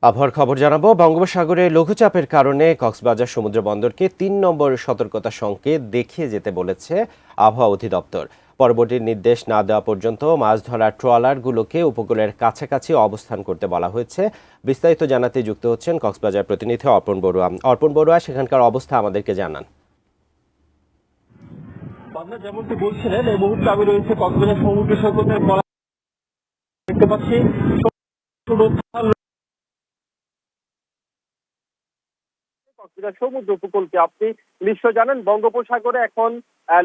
আবহাওয়ার খবর জানাবো। বঙ্গোপসাগরে লঘুচাপের কারণে কক্সবাজার সমুদ্র বন্দরকে ৩ নম্বর সতর্কতা সংকেত দেখিয়ে যেতে বলেছে আবহাওয়া অধিদপ্তর। পরবর্তী নির্দেশ না দেওয়া পর্যন্ত মাছ ধরার ট্রলারগুলোকে উপকূলের কাছাকাছি অবস্থান করতে বলা হয়েছে। বিস্তারিত জানাতে যুক্ত হচ্ছেন কক্সবাজার প্রতিনিধি অর্পণ বড়ুয়া। অর্পণ বড়ুয়া, সেখানকার অবস্থা আমাদেরকে জানান। যেমনটি বলছিলেন, এই মুহূর্তে আমি রয়েছে কক্সবাজার সমুদ্র সৈকতের দেখতে পাচ্ছি সমুদ্র উপকূলকে আপনি নিশ্চয় জানেন বঙ্গোপসাগরে এখন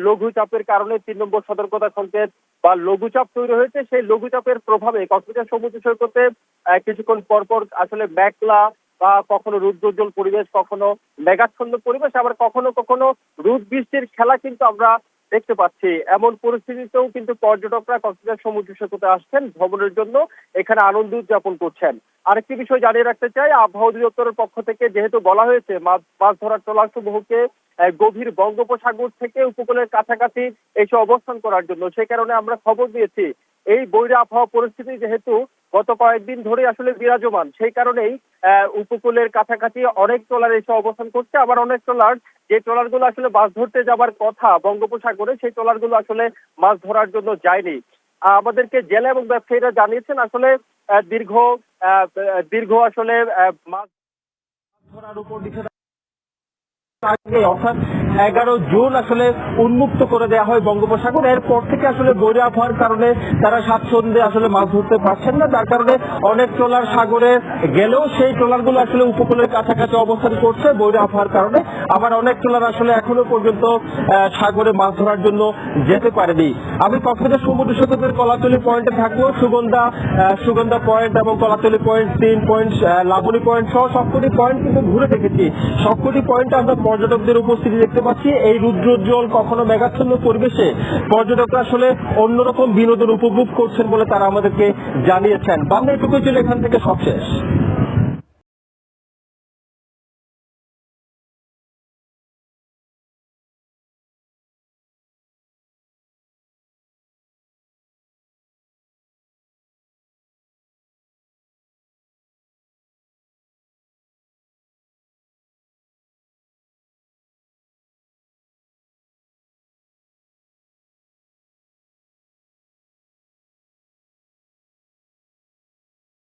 লঘুচাপের কারণে ৩ নম্বর সতর্কতা সংকেত বা লঘুচাপ তৈরি হয়েছে। সেই লঘুচাপের প্রভাবে কক্সবাজার সমুদ্র সৈকতে কিছুক্ষণ পরপর আসলে মেঘলা বা কখনো রৌদ্রোজ্জ্বল পরিবেশ, কখনো মেঘাচ্ছন্ন পরিবেশ, আবার কখনো কখনো রোদ বৃষ্টির খেলা কিন্তু আমরা দেখতে পাচ্ছি। এমন পরিস্থিতিতেও কিন্তু পর্যটকরা কক্সবাজার সমুদ্র সৈকতে আসছেন ভ্রমণের জন্য, এখানে আনন্দ উদযাপন করছেন। আরেকটি বিষয় জানিয়ে রাখতে চাই, আবহাওয়া অধিদপ্তরের পক্ষ থেকে যেহেতু বলা হয়েছে মাছ ধরার ট্রলার সমূহকে গভীর বঙ্গোপসাগর থেকে উপকূলের কাছাকাছি এসে অবস্থান করার জন্য, সেই কারণে আমরা খবর দিয়েছি এই বৈরী আবহাওয়া পরিস্থিতি যেহেতু গত কয়েকদিন ধরে আসলে বিরাজমান, সেই কারণেই উপকূলের কাছাকাছি অনেক ট্রলার এসে অবস্থান করছে। আবার অনেক ট্রলার, যে ট্রলারগুলো আসলে মাছ ধরতে যাবার কথা বঙ্গোপসাগরে, সেই ট্রলারগুলো আসলে মাছ ধরার জন্য যায়নি। আমাদেরকে জেলা এবং ব্যবসায়ীরা জানিয়েছেন আসলে দীর্ঘ আসলে মাছ ধরার উপর অর্থাৎ 11 জুন আসলে উন্মুক্ত করে দেওয়া হয় বঙ্গোপসাগর। এরপর থেকে আসলে বৈরী আবহাওয়ার কারণে তারা স্বাচ্ছন্দ্যে আসলে মাছ ধরতে পারছেন না, যার কারণে অনেক ট্রলার সাগরে গেলেও সেই ট্রলারগুলো আসলে উপকূলের কাছাকাছি অবস্থান করছে বৈরী আবহাওয়ার কারণে। আবার অনেক ট্রলার আসলে এখনো পর্যন্ত সাগরে মাছ ধরার জন্য যেতে পারেনি। আমি কক্সবাজার সমুদ্র সৈকতের কলাতলি পয়েন্টে থাকবো। সুগন্ধা পয়েন্ট এবং Kolatoli point, 3 point, Laboni point সহ সবকটি পয়েন্ট কিন্তু ঘুরে দেখেছি। সবকটি পয়েন্টে আমরা পর্যটকদের উপস্থিতি দেখতে পাচ্ছি। এই রুদ্রোজ্জ্বল কখনো মেঘাচ্ছন্ন পরিবেশে পর্যটকরা আসলে অন্যরকম বিনোদন উপভোগ করছেন বলে তারা আমাদেরকে জানিয়েছেন। বাংলা এটুকুই ছিল এখান থেকে সবশেষ।